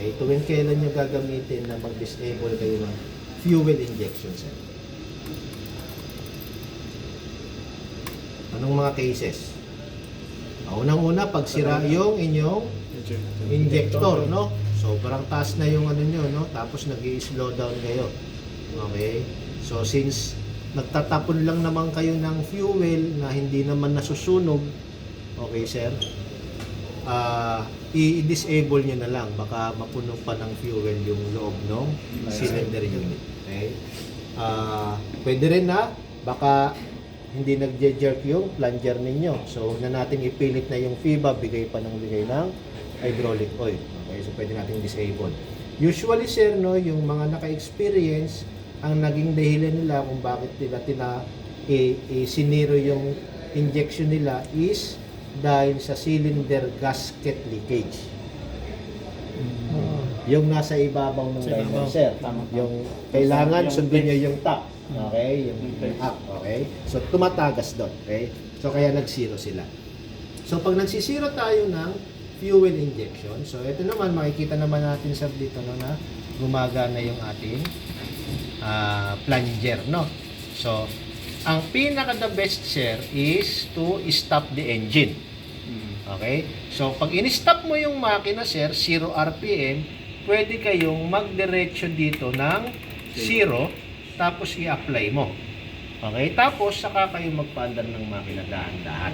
Okay, tuwing kailan nyo gagamitin na mag-disable kayo ng fuel injection, sir? Anong mga cases? Unang-una, pag sira yung inyong injector, no? Sobrang taas na yung ano nyo, no? Tapos nag-i-slow down kayo. Okay? So, since nagtatapon lang naman kayo ng fuel na hindi naman nasusunog, okay, sir? I-disable nyo na lang. Baka mapuno pa ng fuel yung loob ng cylinder unit. Okay? Pwede rin na, baka hindi nagje-jerk yung plunger ninyo. So, huwag na natin ipilit na yung FIBA, bigay ng hydraulic oil. Okay, so pwede natin disable. Usually, sir, no, yung mga naka-experience, ang naging dahilan nila kung bakit nila siniro yung injection nila is dahil sa cylinder gasket leakage. Yung nasa ibabaw ng liner, sir. Yung kailangan sundin nyo yung top. Okay? Yung up. Okay? So, tumatagas doon. Okay? So, kaya nagsiro sila. So, pag nagsisiro tayo ng fuel injection, so, ito naman, makikita naman natin sa dito, no, na gumagana yung ating plunger, no? So, ang pinaka-the best, sir, is to stop the engine. Okay? So, pag in-stop mo yung makina, sir, 0 RPM, pwede kayong magdiretso dito ng 0, tapos i-apply mo. Okay? Tapos, saka kayo magpaandar ng makina dahan-dahan.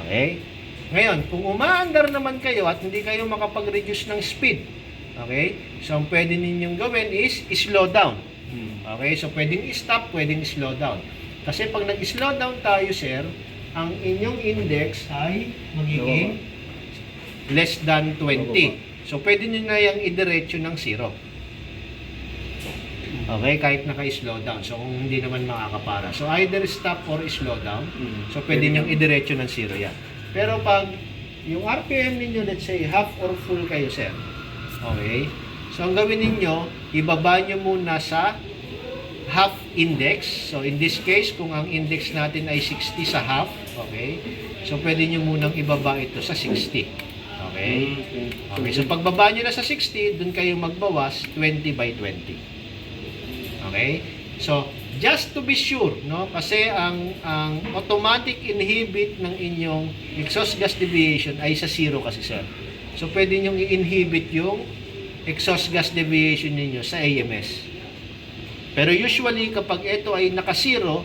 Okay? Ngayon, kung umaandar naman kayo at hindi kayo makapag-reduce ng speed, okay? So, ang pwede ninyong gawin is slow down. Okay? So, pwedeng stop, pwedeng slow down. Kasi pag nag-slow down tayo, sir, ang inyong index ay magiging less than 20. So, pwede nyo na yung idiretso ng 0. Okay, kahit naka-slow down. So, kung hindi naman makakapara. So, either stop or slow down. So, pwede nyo idiretso ng 0 yan. Pero pag yung RPM ninyo, let's say, half or full kayo, sir. Okay? So, ang gawin ninyo, ibaba nyo muna sa half index. So, in this case, kung ang index natin ay 60 sa half, okay? So, pwede nyo munang ibaba ito sa 60. Okay? Okay, so pagbaba nyo na sa 60, dun kayo magbawas 20 by 20. Okay? So, just to be sure, no? Kasi ang automatic inhibit ng inyong exhaust gas deviation ay sa 0 kasi, sir. So, pwede nyo i-inhibit yung exhaust gas deviation ninyo sa AMS. Pero usually, kapag ito ay naka-0,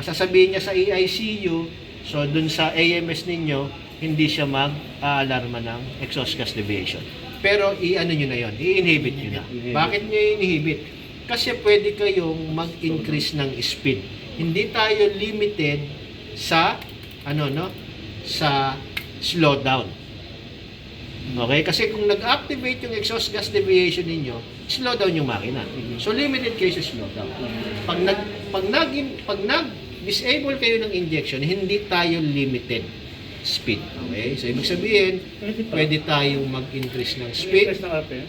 sasabihin niya sa EICU, so dun sa AMS ninyo, hindi siya mag-aalarma ng exhaust gas deviation. Pero i-ano nyo na yon, i-inhibit nyo na. Bakit nyo i-inhibit? Kasi pwede kayong mag-increase ng speed. Hindi tayo limited sa sa slowdown. Okay? Kasi kung nag-activate yung exhaust gas deviation ninyo, slow down yung makina. So limited kayo sa slowdown. Pag nag-disable kayo ng injection, hindi tayo limited speed. Okay? So ibig sabihin, pwede tayong mag-increase ng speed.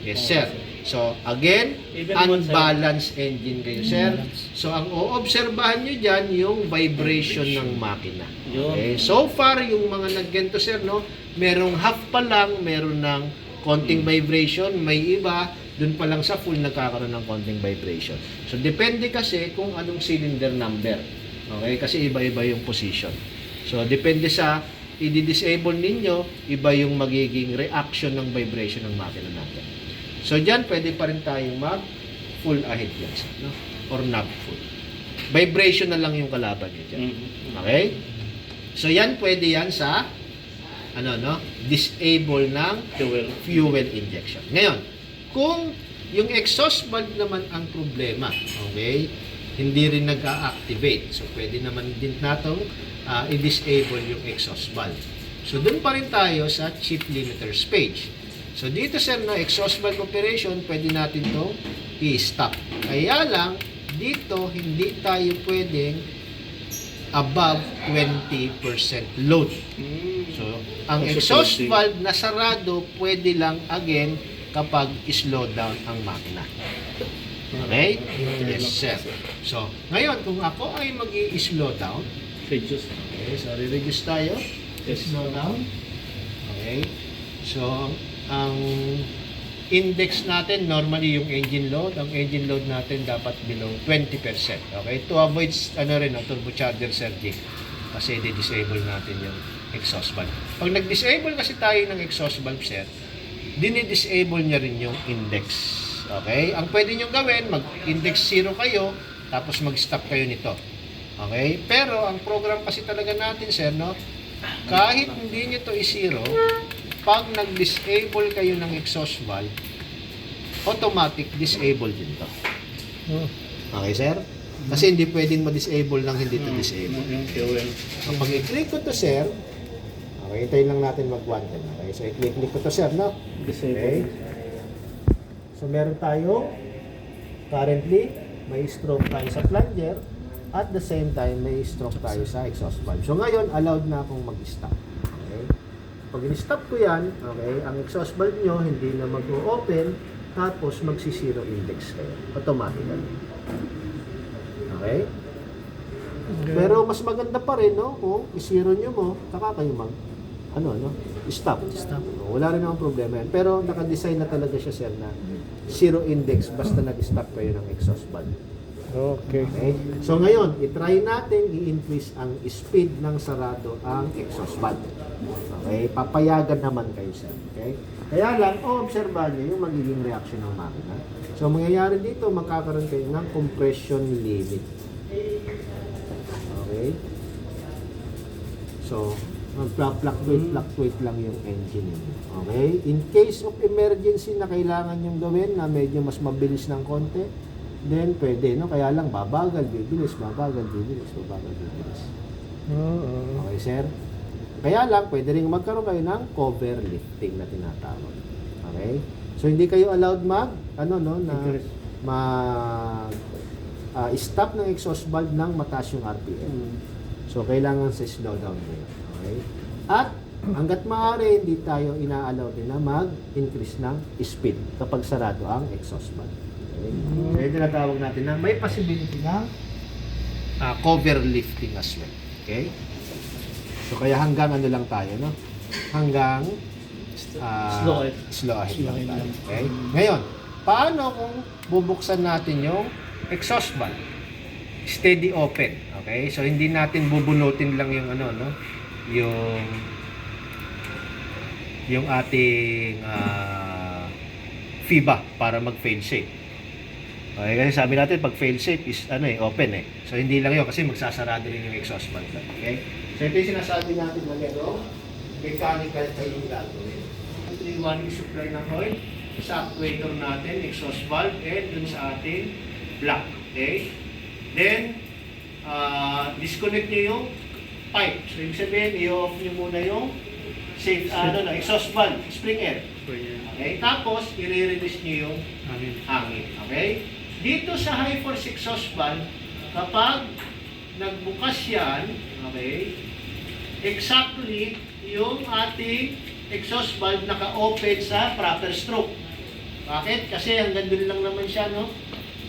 Yes, sir. So, again, unbalanced engine kayo, sir. So, ang oobserbahan nyo dyan, yung vibration ng makina. Okay? So far, yung mga nagganto, sir, no, merong half pa lang, meron ng konting vibration, may iba, dun pa lang sa full nagkakaroon ng konting vibration. So, depende kasi kung anong cylinder number. Okay? Kasi iba-iba yung position. So, depende sa i-disable ninyo, iba yung magiging reaction ng vibration ng makina natin. So, dyan, pwede pa rin tayong mag-full ahead yan, no? Or not full. Vibration na lang yung kalaban nyo dyan. Okay? So, yan, pwede yan sa disable ng fuel injection. Ngayon, kung yung exhaust valve naman ang problema, okay, hindi rin nag-a-activate. So, pwede naman din natong i-disable yung exhaust valve. So, dun pa rin tayo sa chip limiters page. So, dito, sir, no, exhaust valve operation, pwede natin itong i-stop. Kaya lang, dito, hindi tayo pwedeng above 20% load. So, ang exhaust valve na sarado, pwede lang, again, kapag slow down ang makina. Okay? Yes, sir. So, ngayon, kung ako ay mag-i-slow down, Reduce. okay, so, re-reduce tayo. Slow down. Okay. So, ang index natin, normally yung engine load, ang engine load natin dapat below 20%. Okay? To avoid, turbocharger surging. Kasi di-disable natin yung exhaust valve. Pag nag-disable kasi tayo ng exhaust valve, sir, dinidisable niya rin yung index. Okay? Ang pwede nyo gawin, mag-index 0 kayo, tapos mag-stop kayo nito. Okay? Pero, ang program kasi talaga natin, sir, no? Kahit hindi nyo to i-0, pag nag-disable kayo ng exhaust valve, automatic disable din to. Okay, sir? Kasi hindi pwedeng ma-disable nang hindi to disable. Kapag i-click ko to, sir, okay, hintayin lang natin mag-1 10. Okay, so i-click ko to, sir, no? Okay. So, meron tayo, currently, may stroke tayo sa plunger, at the same time, may stroke tayo sa exhaust valve. So, ngayon, allowed na akong mag-stop. Okay? Pag in-stop ko yan, okay, ang exhaust valve nyo hindi na mag-o-open, tapos magsi-zero index kayo. Automatically. Okay? Pero mas maganda pa rin, no? Kung i-zero nyo mo, saka kayo stop. Wala rin akong problema yan. Pero naka-design na talaga siya, sir, na zero index basta nag-stop kayo ng exhaust valve. Okay. So ngayon, i-try natin i-increase ang speed ng sarado ang exhaust valve. Okay? Papayagan naman kayo, sir. Okay? Kaya lang, obserbahan nyo yung magiging reaction ng makina. So mangyayari dito, magkakaroon kayo ng compression limit. Okay? So, mag-fluctuate lang yung engine. Okay? In case of emergency na kailangan yung gawin na medyo mas mabilis ng konti, then pwede, no? Kaya lang, babagal, bibilis. Okay, sir? Kaya lang, pwede rin magkaroon kayo ng cover lifting na tinatawag. Okay? So, hindi kayo allowed stop ng exhaust valve ng mataas yung RPM. So, kailangan sa slowdown mo yun. Okay? At, hanggat maaari, hindi tayo ina-allow din na mag-increase ng speed kapag sarado ang exhaust valve. Okay? So, yung tinatawag natin na may possibility ng cover lifting as well. Okay? So, kaya hanggang lang tayo, no? Hanggang slow ahead lang tayo. Okay? Ngayon, paano kung bubuksan natin yung exhaust valve? Steady open. Okay? So, hindi natin bubunutin lang yung yung ating FIBA para mag-fail safe. Okay, kasi sabi natin pag fail safe is open eh. So hindi lang 'yon kasi magsasarado rin yung exhaust valve. Okay? So ito yung sinasabi natin na merong mechanical tayo yung gagawin. Ito yung running supply ng oil sa actuator natin, exhaust valve, and dun sa ating block. Okay? Then disconnect nyo yung pipe. So ibig sabihin, i-off nyo muna yung exhaust valve, spring air. Okay? Tapos i-release nyo yung hangin. Okay? Dito sa high force exhaust valve, kapag nagbukas yan, okay, exactly yung ating exhaust valve naka-open sa proper stroke. Bakit? Kasi hanggang doon lang naman siya, no?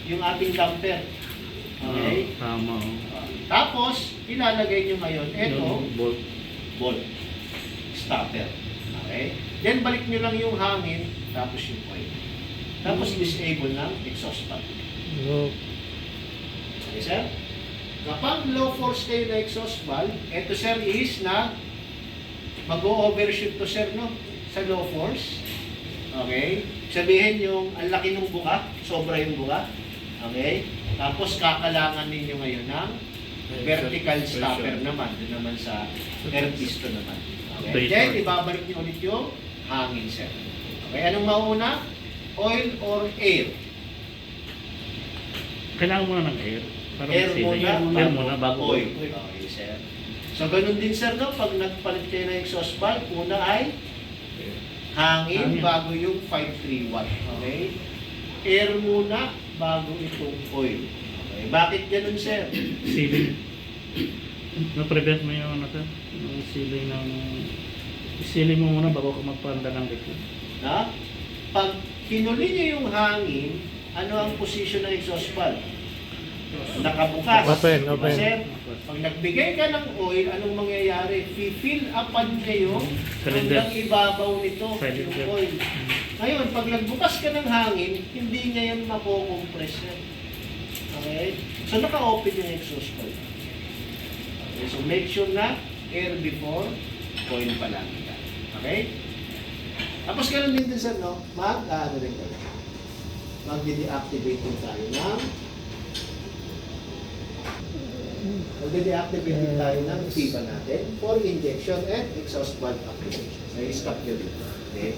Yung ating damper. Okay? Tama. Tapos, ilalagay nyo ngayon, bolt. Stopper. Okay? Then, balik nyo lang yung hangin, tapos yung oil. Tapos, disable ng exhaust valve. Okay, sir? Kapag low force kayo na exhaust valve, ito, sir, is na mag-o-overshoot to, sir, no? Sa low force. Okay? Sabihin yung ang laki ng buka, sobra yung buka. Okay? Tapos, kakalangan ninyo ngayon ng vertical stopper naman. Doon naman sa air piston naman. Okay? Then, ibabalik nyo ulit yung hangin, sir. Okay? Anong mauna? Oil or air? Kailangan muna ng air. Air muna bago oil. Okay, sir. So, ganun din, sir, no? Pag nagpalit kayo ng exhaust valve, una ay hangin bago yung 531. Okay? Air muna bago itong oil. Okay? Bakit ganun, sir? Sealing. Na-prevent mo yung yung sealing ng... Sealing mo muna bago ka magpanda ng liquid. Ha? Pag hinuli nyo yung hangin, ano ang position ng exhaust valve? Nakabukas. Open. Sir, pag nagbigay ka ng oil, anong mangyayari? Fill upan kayo hanggang ibabaw nito yung oil. Ngayon, pag nagbukas ka ng hangin, hindi niya yan mako-compress yan. Okay? So, naka-open yung exhaust valve. Okay, so make sure na air before coil pa lang. Okay? Tapos ganun din sir, no? Mag-ano rin tayo. Mag-deactivate din tayo ng FIBA natin for injection and exhaust valve activation. So, i-stop nyo dito. Okay?